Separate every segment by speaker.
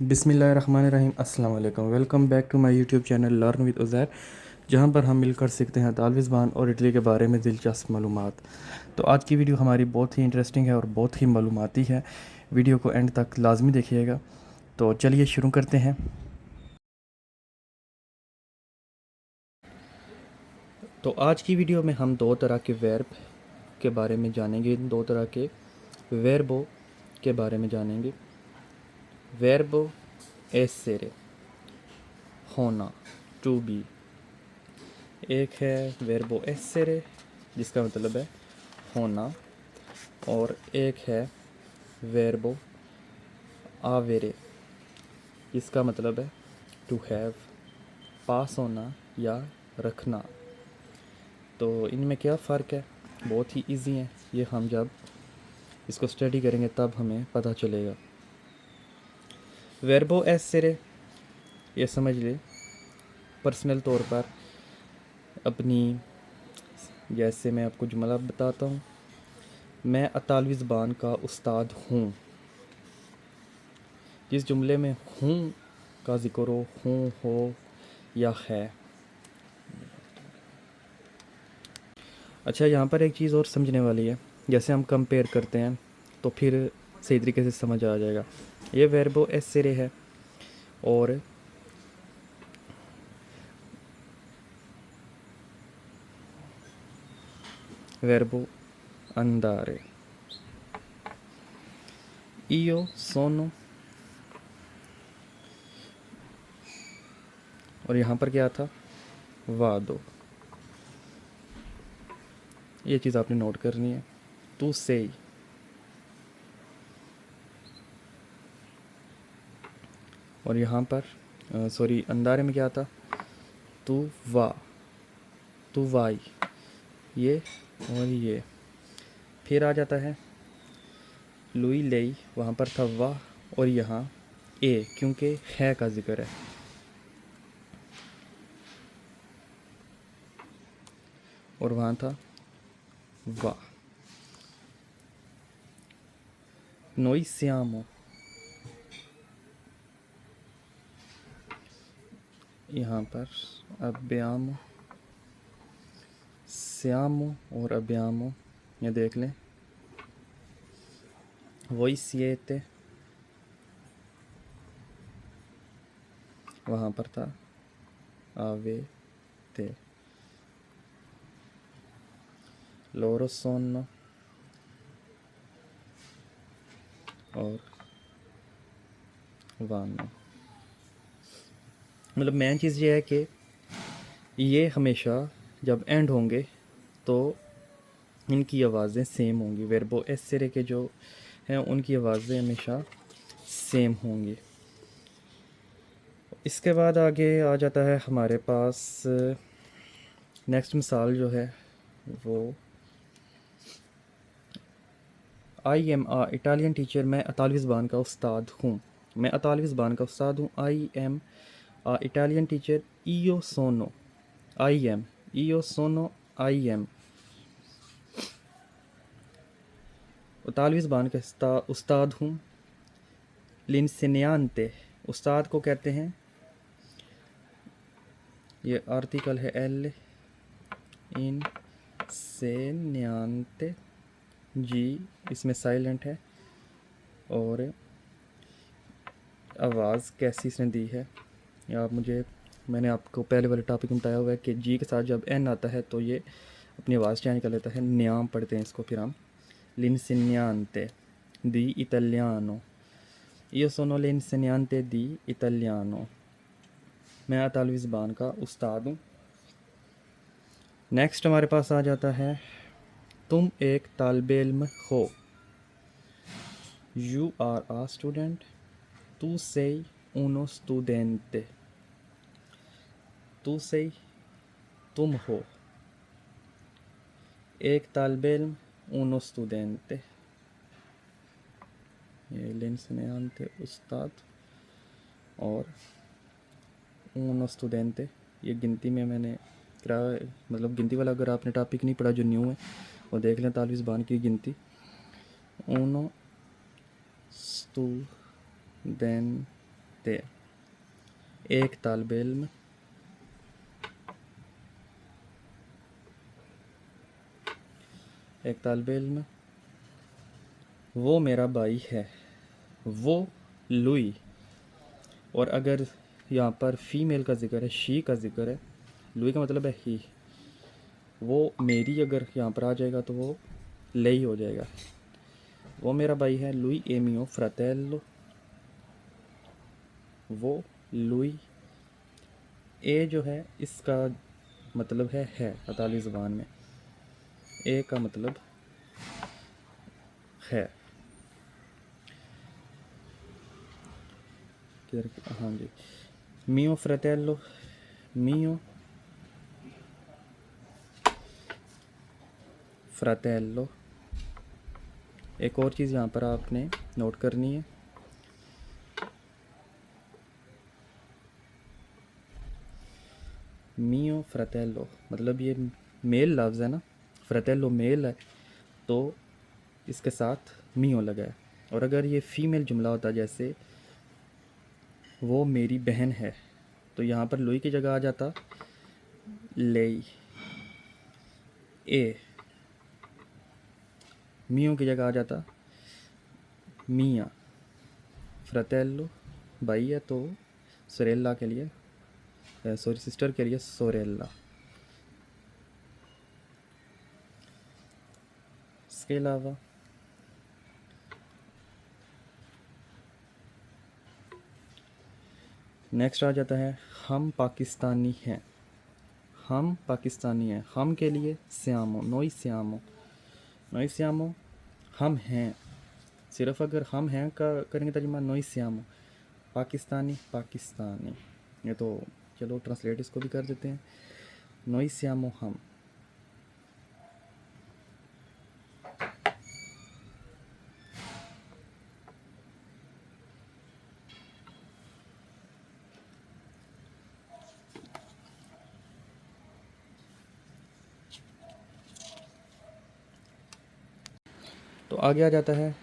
Speaker 1: बिस्मिल्लाहिर्रहमानिर्रहीम अस्सलाम वालेकुम। Welcome back to my YouTube channel learn with Uzair, जहां पर हम मिलकर सीखते हैं तालिब ज़बान और इटली के बारे में दिलचस्प मालूमात। तो आज की वीडियो हमारी बहुत ही इंटरेस्टिंग है और बहुत ही मालूमाती है। वीडियो को एंड तक लाजमी देखिएगा। तो चलिए शुरू करते हैं। तो आज की वीडियो में हम दो तरह के वर्ब के बारे में जानेंगे, दो तरह के वर्बों के बारे में जानेंगे। वर्बो एसेरे, होना, टू बी। एक है वर्बो एसेरे जिसका मतलब है होना, और एक है वर्बो आवेरे इसका मतलब है टू हैव, पास होना या रखना। तो इनमें क्या फ़र्क है? बहुत ही इजी है, ये हम जब इसको स्टडी करेंगे तब हमें पता चलेगा। वर्बो एसेरे, ये समझ ले पर्सनल तौर पर अपनी, जैसे मैं आपको जुमला बताता हूँ, मैं अतालवी ज़बान का उस्ताद हूँ। जिस जुमले में हूँ का ज़िक्र हो या है। अच्छा, यहाँ पर एक चीज़ और समझने वाली है। जैसे हम कंपेयर करते हैं तो फिर सही तरीके से समझ आ जाएगा। ये वर्बो एसेरे है और वर्बो अंदारे। इयो सोनो, और यहाँ पर क्या था? वादो। ये चीज़ आपने नोट करनी है। तू से, और यहाँ पर सॉरी अंदारे में क्या था? तू वा, तू वाई, ये और ये। फिर आ जाता है लुई लेई, वहाँ पर था वाह और यहाँ ए, क्योंकि है का जिक्र है। और वहाँ था वाह। नोई सियामो, यहाँ पर अब्यामो, श्यामो और अब्यामो, ये देख लें। वही सिएते, वहाँ पर था आवे ते। लोरो सोनो और वानो। मतलब मेन चीज़ ये है कि ये हमेशा जब एंड होंगे तो इनकी आवाज़ें सेम होंगी। वर्बो एसेरे के जो हैं उनकी आवाज़ें हमेशा सेम होंगी। इसके बाद आगे आ जाता है हमारे पास नेक्स्ट मिसाल जो है वो I am a Italian teacher, मैं इतालवी ज़बान का उस्ताद हूँ। मैं इतालवी ज़बान का उस्ताद हूँ। I am a Italian teacher, ईयो सोनो आई एम, ईयो सोनो आई एम। इतालवी ज़बान का उस्ताद हूँ। लिनसेनियांते, उस्ताद को कहते हैं, ये आर्टिकल है एल इन सेनियांते, जी इसमें साइलेंट है, और आवाज़ कैसी इसने दी है या आप मुझे, मैंने आपको पहले वाले टॉपिक में बताया हुआ है कि जी के साथ जब एन आता है तो ये अपनी आवाज़ चेंज कर लेता है। न्याम पढ़ते हैं इसको फिर हम। लिनसेनियांते दी Italiano, io sono l'insegnante di italiano, मैं इतालवी ज़बान का उस्ताद हूँ। नेक्स्ट हमारे पास आ जाता है तुम एक तालिबे इल्म हो। यू आर आ स्टूडेंट, तू sei uno studente, तू sei तुम हो, एक तालिबे इल्म uno studente, ये l'insegnante उस्ताद, और uno studente ये गिनती में मैंने मतलब गिनती वाला अगर आपने टॉपिक नहीं पढ़ा जो न्यू है वो देख लें, तालिबी ज़बान की गिनती। uno studente, siete, एक तालिब इल्म, एक तालिब इल्म, वो मेरा भाई है, वो लुई। और अगर यहाँ पर फ़ीमेल का ज़िक्र है, शी का ज़िक्र है, लुई का मतलब है ही, वो मेरी अगर यहाँ पर आ जाएगा तो वो ले ही हो जाएगा। वो मेरा भाई है, लुई ए मियो फ्रातेलो, वो लुई। ए जो है इसका मतलब है अताली ज़ुबान में। ए का मतलब है। किधर? हाँ जी, मियो फ्रातेलो, मियो फ्रातेलो। एक और चीज़ यहाँ पर आपने नोट करनी है, मियो फ्रातेलो मतलब ये मेल लफ्ज़ है ना, फ्रातेलो मेल है तो इसके साथ मियो लगा है। और अगर ये फ़ीमेल जुमला होता जैसे वो मेरी बहन है, तो यहाँ पर लुई की जगह आ जाता लेई। ए मियो की जगह आ जाता मिया। फ्रातेलो भाई है तो सोरेला के लिए, सॉरी सिस्टर के लिए सोरेला। इसके अलावा नेक्स्ट आ जाता है हम पाकिस्तानी हैं। हम पाकिस्तानी हैं, हम के लिए सियामो, नोई सियामो, नोई सियामो हम हैं। सिर्फ अगर हम हैं का करेंगे तर्जुमा नोई सियामो, पाकिस्तानी पाकिस्तानी। ये तो चलो ट्रांसलेट इसको भी कर देते हैं, नोई सियामो हम। तो आगे आ जाता है,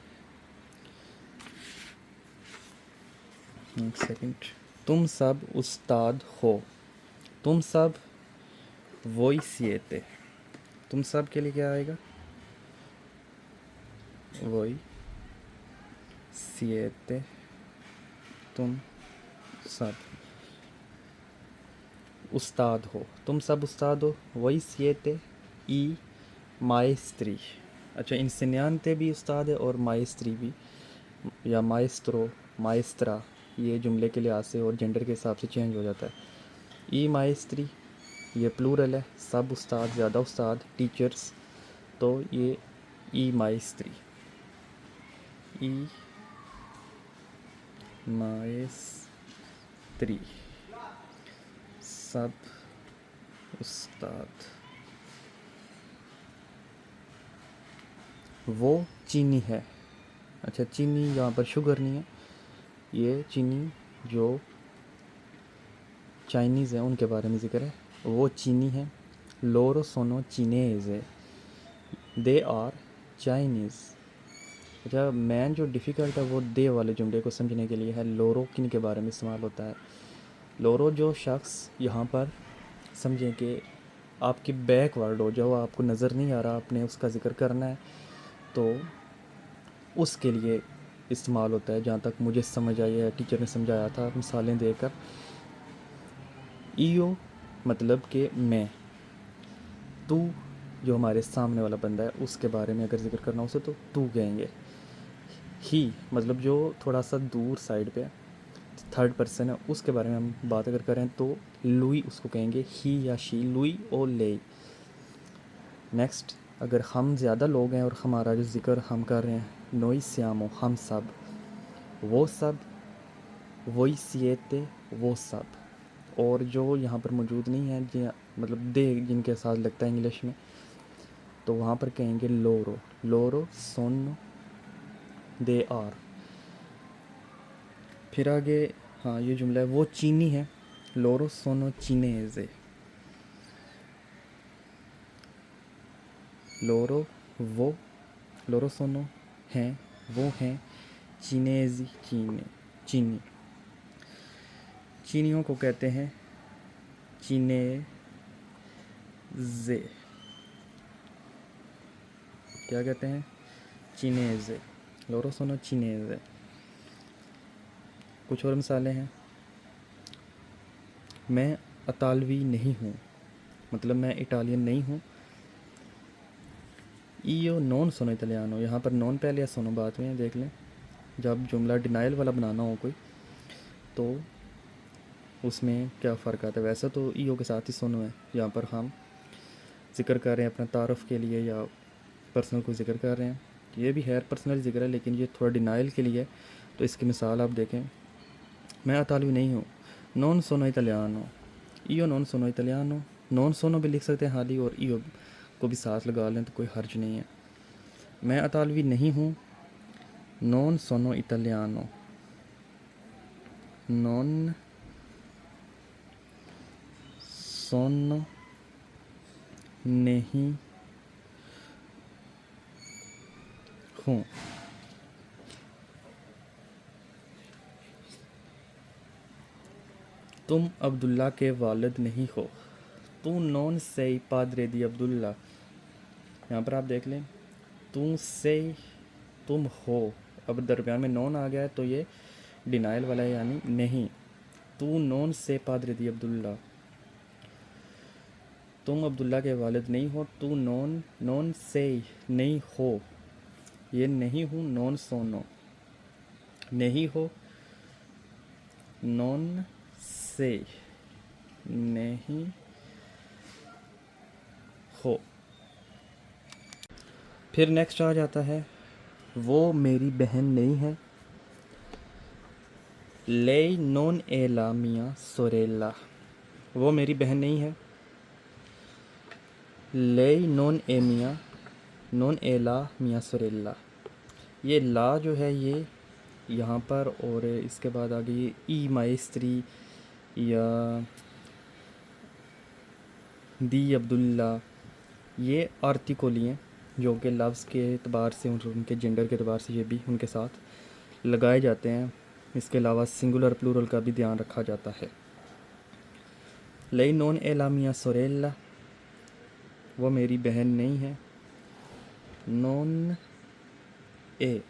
Speaker 1: एक सेकंड, तुम सब उस्ताद हो, तुम सब वही सिएते। तुम सब के लिए क्या आएगा? वही सिएते, तुम सब उस्ताद हो, तुम सब उस्ताद हो, वही सिएते ई माइस्त्री। अच्छा, इंसिनियांते भी उस्ताद है और माइस्त्री भी, या माइस्त्रो, माइस्त्रा, ये जुमले के लिहाज से और जेंडर के हिसाब से चेंज हो जाता है। ई माइस्त्री ये प्लूरल है, सब उस्ताद, ज़्यादा उस्ताद, टीचर्स, तो ये ई माइस्त्री, ई माइस्त्री, सब उस्ताद। वो चीनी है। अच्छा, चीनी यहाँ पर शुगर नहीं है, ये चीनी जो चाइनीज़ है उनके बारे में ज़िक्र है, वो चीनी है। लोरो सोनो चीनेज़ है, दे आर चाइनीज़। अच्छा, मैन जो डिफ़िकल्ट है वो दे वाले जुमले को समझने के लिए है। लोरो किन के बारे में इस्तेमाल होता है? लोरो जो शख्स यहाँ पर समझें कि आपकी बैकवर्ड हो, जो आपको नज़र नहीं आ रहा, आपने उसका ज़िक्र करना है, तो उसके लिए इस्तेमाल होता है। जहाँ तक मुझे समझ आई है, टीचर ने समझाया था मिसालें देकर। ईओ मतलब कि मैं, तू जो हमारे सामने वाला बंदा है उसके बारे में अगर ज़िक्र करना उसे तो तू कहेंगे। ही मतलब जो थोड़ा सा दूर साइड पे थर्ड पर्सन है उसके बारे में हम बात अगर करें तो लुई उसको कहेंगे ही या शी, लुई और ले। नेक्स्ट, अगर हम ज़्यादा लोग हैं और हमारा जो ज़िक्र हम कर रहे हैं नोई सियामो हम सब, वो सब, वही सिएते वो सब। और जो यहाँ पर मौजूद नहीं है मतलब दे जिनके साथ लगता है इंग्लिश में, तो वहाँ पर कहेंगे लोरो, लोरो सोनो दे आर। फिर आगे, हाँ ये जुमला है, वो चीनी है, लोरो सोनो चीनेज़े। लोरो वो, लोरो सोनो हैं वो हैं, चीनेज़ी चीनी, चीनी। चीनियों को कहते हैं चीनेज़े। क्या कहते हैं? चीनेज़े। लोरो सुनो, चीनेज़े। कुछ और मिसालें हैं। मैं इतालवी नहीं हूँ, मतलब मैं इटालियन नहीं हूँ। ईयो नॉन सोनो इटालियानो, यहाँ पर नॉन पहले या सोनो बाद में, देख लें। जब जुमला डिनाइल वाला बनाना हो कोई, तो उसमें क्या फ़र्क आता है। वैसे तो ईयो के साथ ही सोनो है। यहाँ पर हम ज़िक्र कर रहे हैं अपने तारुफ़ के लिए या पर्सनल को ज़िक्र कर रहे हैं। ये भी है पर्सनल ज़िक्र है, लेकिन ये थोड़ा डिनाइल के लिए है। तो इसकी मिसाल आप देखें। मैं इतालवी नहीं हूँ, नॉन सोनो इटालियानो। ईयो नॉन सोनो इटालियानो। नॉन सोनो भी लिख सकते हैं हाली, और ईयो को भी साथ लगा लें तो कोई हर्ज नहीं है। मैं इतालवी नहीं हूँ, नॉन सोनो इटालियानो। नॉन सोनो नहीं हूँ। तुम अब्दुल्ला के वालिद नहीं हो। तू non sei padre di Abdullah. यहाँ पर आप देख लें, तू sei, तुम हो। अब दरमियान में नॉन आ गया है तो ये डिनाइल वाला है, यानी नहीं। तू non sei padre di Abdullah. तुम अब्दुल्ला के वालिद नहीं हो। तू नॉन sei, नहीं हो। ये नहीं हूँ, नॉन सोनो। नहीं हो, नॉन sei, नहीं हो। फिर नेक्स्ट आ जाता है, वो मेरी बहन नहीं है। Lei non è la mia sorella। वो मेरी बहन नहीं है। Lei non è la mia sorella। ये ला जो है ये यहाँ पर, और इसके बाद आगे ये ई माइस्त्री या दी अब्दुल्ला, ये आर्टिकल हैं जो कि लफ्ज़ के एतबार से, उनके जेंडर के एतबार से ये भी उनके साथ लगाए जाते हैं। इसके अलावा सिंगुलर प्लूरल का भी ध्यान रखा जाता है। Lei non è la mia sorella। वो मेरी बहन नहीं है। नॉन ए,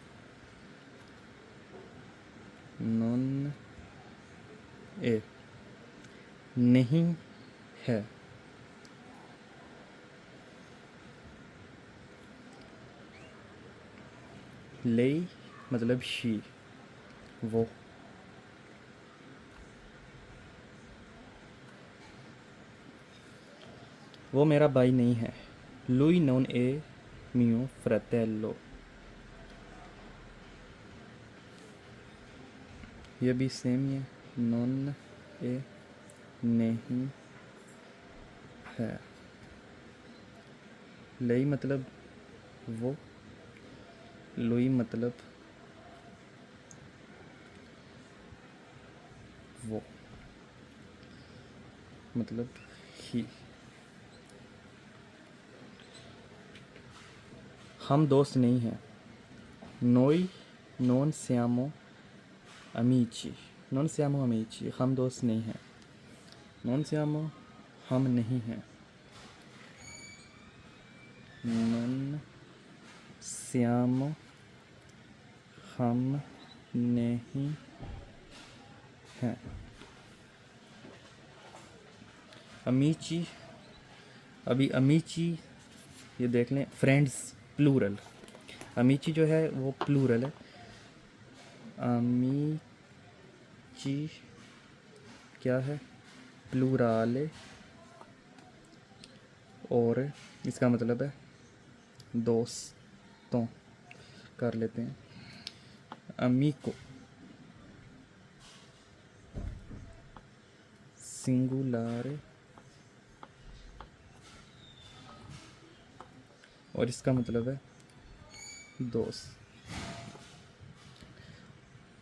Speaker 1: नॉन ए, नहीं है। लेई मतलब शी, वो। वो मेरा भाई नहीं है। Lui non è mio fratello। ये भी सेम ही है। नॉन ए, नहीं है। लई मतलब वो, लुई मतलब वो, मतलब ही। हम दोस्त नहीं हैं। Noi non siamo amici। non siamo amici, हम दोस्त नहीं हैं। non siamo, हम नहीं हैं। non siamo, हम नहीं हैं। अमीची, अभी अमीची ये देख लें, फ्रेंड्स प्लूरल। अमीची जो है वो प्लूरल है। अमीची क्या है? प्लूराले, और इसका मतलब है दोस्तों। कर लेते हैं अमीको, सिंगुलारे, और इसका मतलब है दोस्त।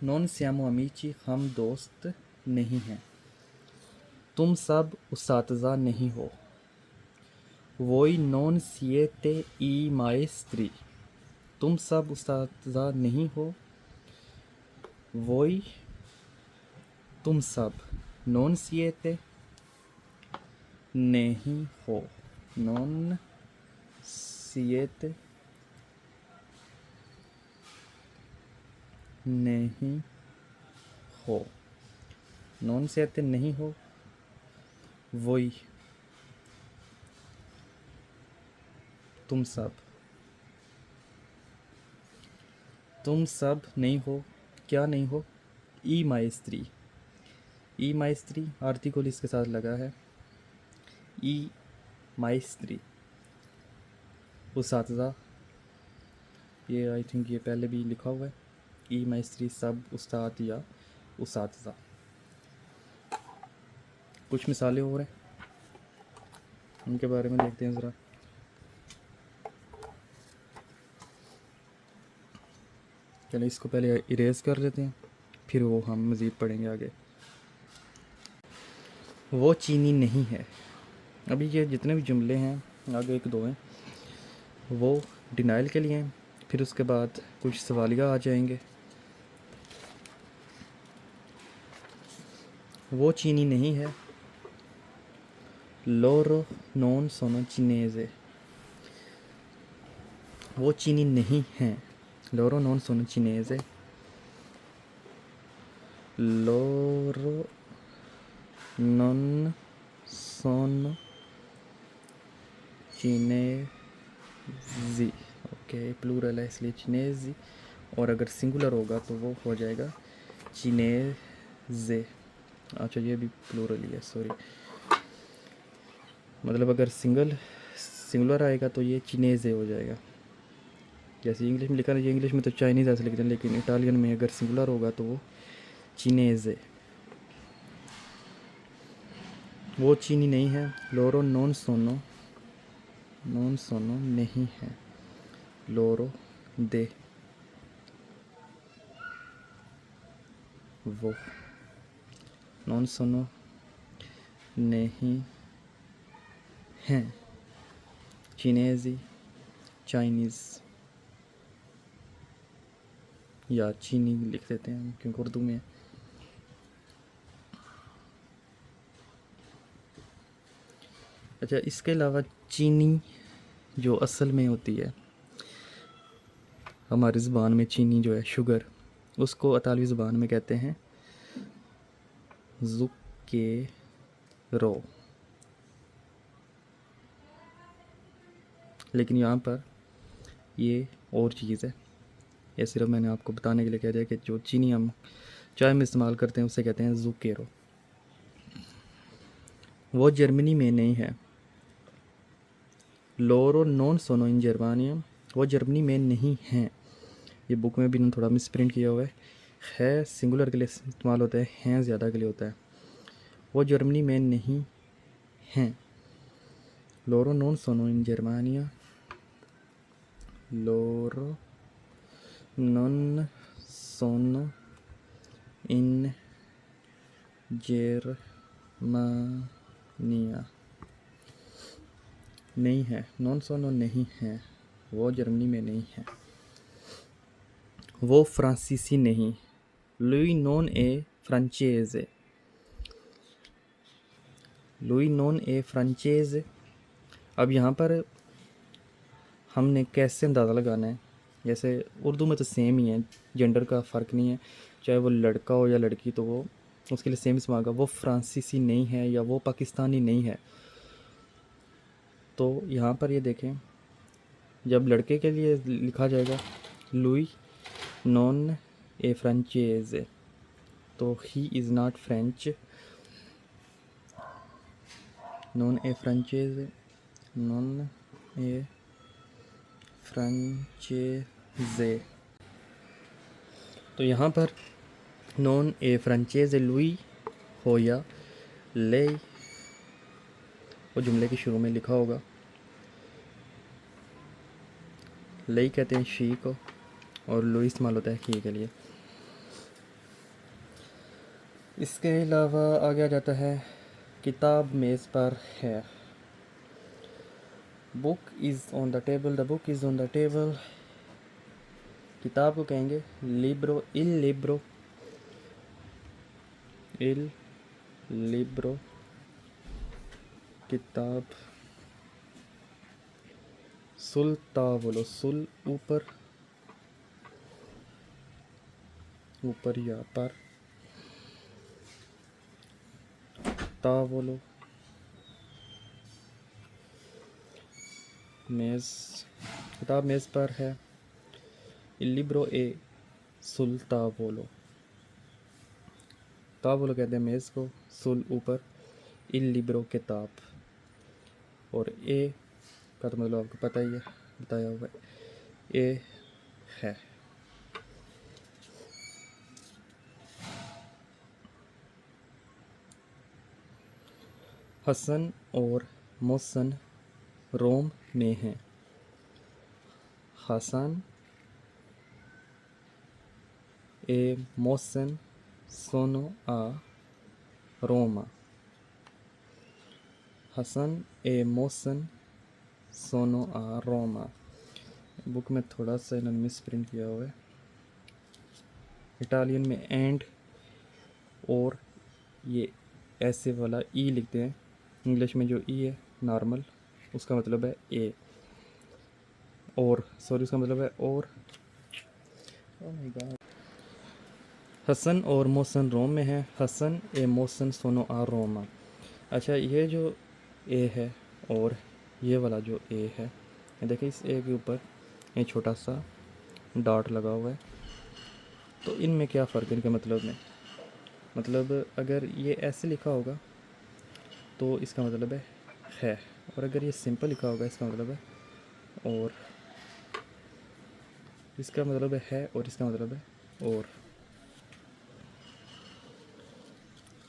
Speaker 1: नॉन सियामो अमीची, हम दोस्त नहीं हैं। तुम सब उस्ताज़ा नहीं हो। वोई नॉन सिएते ई माएस्त्री। तुम सब उस्ताज़ा नहीं हो। वोई तुम सब, नॉन सिएते नहीं हो, नॉन सिएते नहीं हो, नॉन सिएते नहीं हो, वही तुम सब नहीं हो, क्या नहीं हो, ई माइस्त्री, ई माइस्त्री आर्टिकल इसके साथ लगा है, ई माइस्त्री उसातज़ा, ये आई थिंक ये पहले भी लिखा हुआ है, ई माइस्त्री सब उस्ताद या उसातज़ा। कुछ मिसालें और हैं, उनके बारे में देखते हैं ज़रा। चलो इसको पहले इरेज कर लेते हैं, फिर वो हम मज़ीद पढ़ेंगे आगे। वो चीनी नहीं है, अभी ये जितने भी जुमले हैं आगे एक दो हैं वो डिनाइल के लिए हैं, फिर उसके बाद कुछ सवालिया आ जाएंगे। वो चीनी नहीं है, लोरो नॉन सोनो चिनेज़े, वो चीनी नहीं है, लोरो नॉन सोनो चिनेज़े, लोरो नॉन सोनो चिनेज़ी, ओके प्लूरल है इसलिए चिनेज़ी, और अगर सिंगुलर होगा तो वो हो जाएगा चिनेज़े। अच्छा ये भी प्लूरल ही है, सॉरी, मतलब अगर सिंगुलर आएगा तो ये चिनेज़े हो जाएगा। जैसे इंग्लिश में लिखा है, इंग्लिश में तो चाइनीज़ ऐसे लिखते हैं, लेकिन इटालियन में अगर सिंगुलर होगा तो वो चिनेज़े। वो चीनी नहीं है, लोरो नॉन सोनो नहीं है, लोरो दे वो नॉन सोनो नहीं है, चिनेज़ी चाइनीज़ या चीनी लिख देते हैं क्योंकि उर्दू में। अच्छा इसके अलावा चीनी जो असल में होती है हमारी ज़ुबान में, चीनी जो है शुगर, उसको अतालवी ज़ुबान में कहते हैं ज़ुक्केरो, लेकिन यहाँ पर ये और चीज़ है, ये सिर्फ मैंने आपको बताने के लिए कह दिया कि जो चीनी हम चाय में इस्तेमाल करते हैं उसे कहते हैं ज़ुक्केरो। वो जर्मनी में नहीं है, लोरो नॉन सोनो इन जर्मानियम, वो जर्मनी में नहीं है, ये बुक में भी ना थोड़ा मिसप्रिंट किया हुआ है सिंगुलर के लिए इस्तेमाल होता है, हैं ज़्यादा के लिए होता है। वो जर्मनी में नहीं हैं, लोरो नॉन सोनो इन जर्मानिया, लोरो नॉन सोनो इन जर्मनिया, नहीं है, नॉन सोनो नहीं है, वो जर्मनी में नहीं है। वो फ्रांसीसी नहीं, लुई नॉन ए फ्रांचेज़े, लुई नॉन ए फ्रांचेज़े। अब यहाँ पर हमने कैसे अंदाज़ा लगाना है, जैसे उर्दू में तो सेम ही है, जेंडर का फ़र्क नहीं है, चाहे वो लड़का हो या लड़की तो वो उसके लिए सेम इस्तेमाल होगा। वो फ्रांसीसी नहीं है या वो पाकिस्तानी नहीं है, तो यहाँ पर ये देखें जब लड़के के लिए लिखा जाएगा लुई नॉन ए फ्रेंचेज़, तो ही इज़ नॉट फ्रेंच, नॉन ए फ्रेंचेज़, नॉन ए फ्रेंचेज़े। तो यहाँ पर नॉन ए फ्रेंचेज़ लुई हो या ले, वो जुमले के शुरू में लिखा होगा, ले कहते हैं शी को और लुई इस्तेमाल होता है ही के लिए। इसके अलावा आगे आ जाता है किताब मेज़ पर है, book is on the table, the book is on the table, किताब को कहेंगे लिब्रो, इल लिब्रो, इल लिब्रो किताब, सुलता बोलो, सुल ऊपर, ऊपर या पर, ता बोलो मेज़, किताब मेज़ पर है। लिब्रो ए सुलता बोलो, ता बोलो कहते हैं मेज़ को, सुल ऊपर, इल लिब्रो किताब, और ए का तो मतलब आपको पता ही है, बताया हुआ है, ए है। हसन और मोहसन रोम में हैं। हसन ए मोहसन सोनो आ रोमा, हसन ए मोहसन सोनो आ रोमा। बुक में थोड़ा सा इन्होंने मिस प्रिंट किया हुआ है। इटालियन में एंड और ये ऐसे वाला ई लिखते हैं। इंग्लिश में जो ई है नॉर्मल, उसका मतलब है ए, और सॉरी उसका मतलब है और। Oh my God. हसन और मोहसन रोम में है। हसन ए मोहसन सोनो आ रोमा। अच्छा, ये जो ए है और ये वाला जो ए है, ये देखिए इस ए के ऊपर ये छोटा सा डॉट लगा हुआ है। तो इनमें क्या फ़र्क है इनके मतलब में? मतलब अगर ये ऐसे लिखा होगा तो इसका मतलब है, और अगर ये सिंपल लिखा होगा इसका मतलब है और, इसका मतलब है और इसका मतलब है और।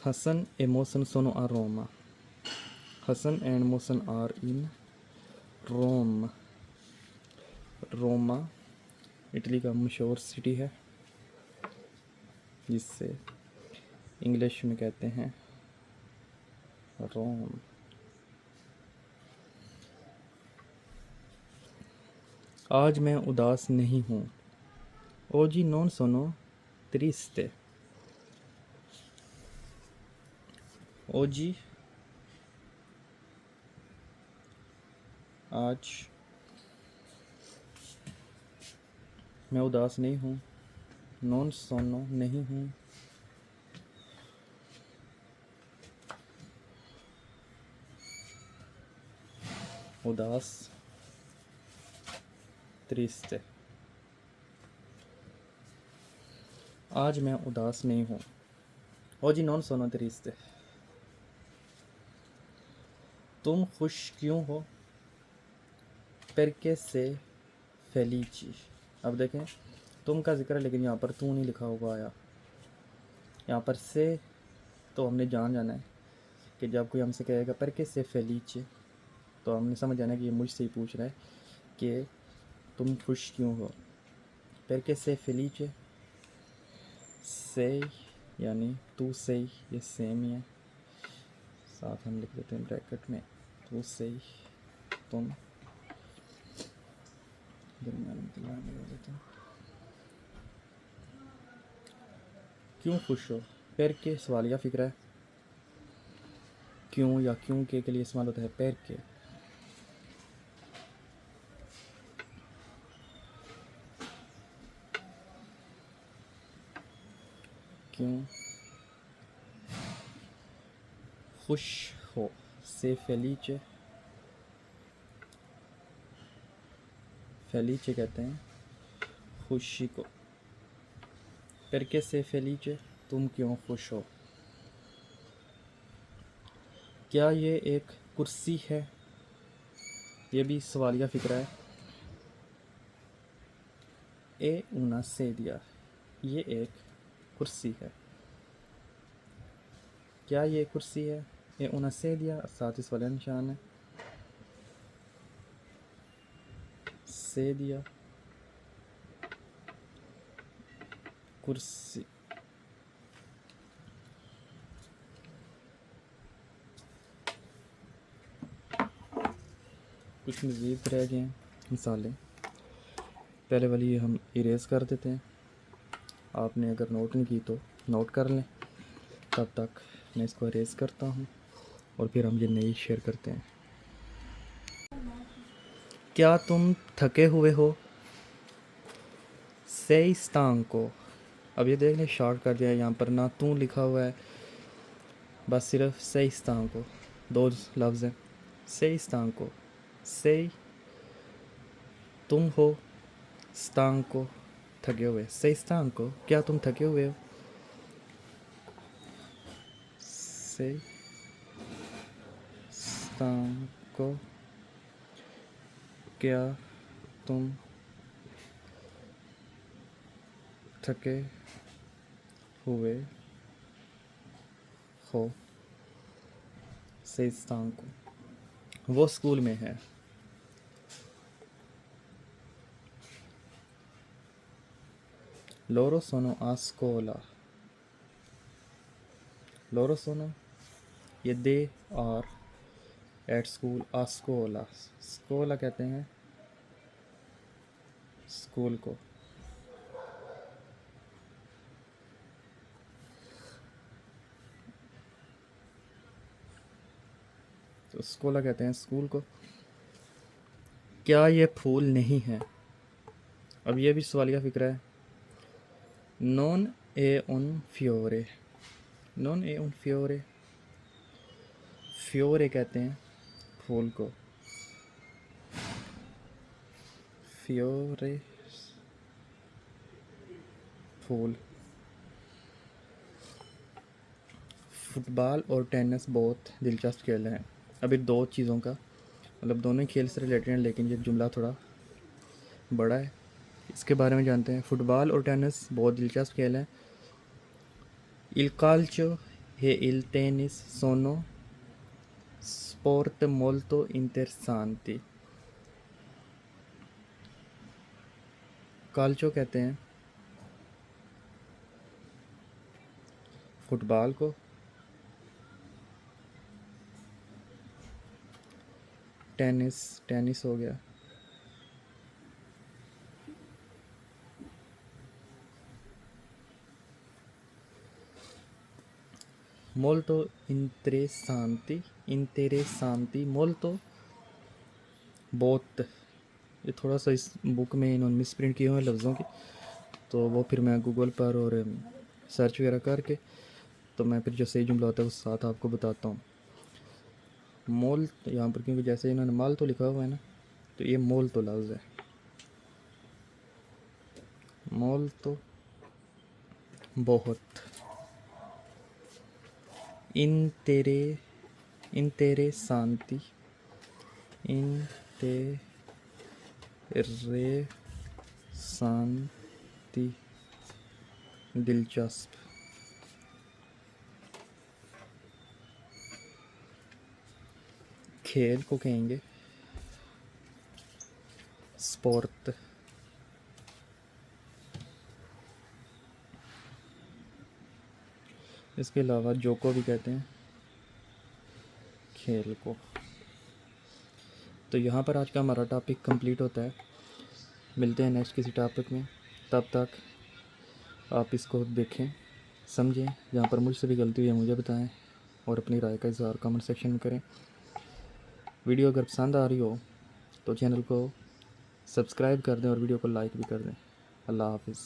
Speaker 1: हसन ए मोहसन सोनो आ रोमा। Hasan and Mohsin are in Rome. रोमा इटली का मशहूर सिटी है, जिससे इंग्लिश में कहते हैं रोम। आज मैं उदास नहीं हूँ। ओजी नॉन सोनो ट्रिस्टे। ओजी आज मैं उदास नहीं हूँ। नॉन सोनो नहीं हूँ। उदास, ट्रिस्टे। आज मैं उदास नहीं हूँ। ओजी नॉन सोनो ट्रिस्टे। तुम खुश क्यों हो? परके से फेलिची। अब देखें, तुम का जिक्र है लेकिन यहाँ पर तू नहीं लिखा हुआ आया। यहाँ पर से तो हमने जाना है कि जब कोई हमसे कहेगा परके से फेलिचे, तो हमने समझ जाना है कि ये मुझसे ही पूछ रहा है कि तुम खुश क्यों हो। परके से फेलिचे, से यानी तू से, ये सेम ही है, साथ हम लिख देते हैं ब्रैकेट में, तू से तुम, दरमियान में तो लाइन लगा देते हैं। क्यों खुश हो? पैर के सवालिया फ़िक्र है। क्यों या क्यों के लिए इस्तेमाल होता है पैर के। क्यों खुश हो से फेलिचे, फेलिचे कहते हैं खुशी को। परके से फेलिचे, तुम क्यों खुश हो। क्या ये एक कुर्सी है? ये भी सवालिया फ़िक्र है। ए ऊना से दिया, ये एक कुर्सी है। क्या ये कुर्सी है? ए ऊना से दिया, साथ इस वाले निशान है, से दिया कुर्सी। कुछ मज़ीद रह गए हैं मिसालें, पहले वाली हम इरेज़ कर देते हैं। आपने अगर नोट नहीं की तो नोट कर लें। तब तक मैं इसको अरेज करता हूँ और फिर हम ये नई शेयर करते हैं। क्या तुम थके हुए हो? sei stanco। अब ये देख लें, शॉर्ट कर दिया, यहाँ पर ना तू लिखा हुआ है, बस सिर्फ sei stanco, दो लफ्ज़ हैं। sei stanco, sei तुम हो, stanco थके हुए, sei stanco क्या तुम थके हुए हो? sei stanco क्या तुम थके हुए हो? sei stanco वो स्कूल में है। loro sono a scuola। loro sono ये दे आर एट स्कूल, आ स्कोला, स्कोला कहते हैं स्कूल को। तो स्कोला कहते हैं स्कूल को। क्या ये फूल नहीं है? अब ये भी सवालिया फिक्र है। नॉन ए उन फ्योरे, नॉन ए उन फ्योरे, फ्योरे कहते हैं फूल को, फ्योरे फूल। फुटबॉल और टेनिस बहुत दिलचस्प खेल हैं। अभी दो चीज़ों का मतलब दोनों ही खेल से रिलेटेड हैं, लेकिन ये जुमला थोड़ा बड़ा है, इसके बारे में जानते हैं। फुटबॉल और टेनिस बहुत दिलचस्प खेल हैं। Il calcio e il tennis sono sport molto interessanti। काल्चो कहते हैं फुटबॉल को, टेनिस, टेनिस हो गया, मोल्टो इंटरेसांती, इंटरेसांती मोल्टो बहुत। ये थोड़ा सा इस बुक में इन्होंने मिस प्रिंट किए हुए हैं लफ्ज़ों की, तो वो फिर मैं गूगल पर और सर्च वगैरह करके तो मैं फिर जो सही जुमला होता है उस साथ आपको बताता हूँ। मोल यहाँ पर क्योंकि जैसे इन्होंने माल तो लिखा हुआ है ना, तो ये मोल तो लफ्ज़ है, मोल तो बहुत। इंटेरे इंटेरेसांती, इंटेरेसांती दिलचस्प। खेल को कहेंगे स्पोर्ट। इसके अलावा जोको भी कहते हैं खेल को। तो यहाँ पर आज का हमारा टॉपिक कंप्लीट होता है। मिलते हैं नेक्स्ट किसी टॉपिक में, तब तक आप इसको देखें, समझें। जहाँ पर मुझसे भी गलती हुई है मुझे बताएं और अपनी राय का इज़हार कमेंट सेक्शन में करें। वीडियो अगर पसंद आ रही हो तो चैनल को सब्सक्राइब कर दें और वीडियो को लाइक भी कर दें। अल्लाह हाफिज़।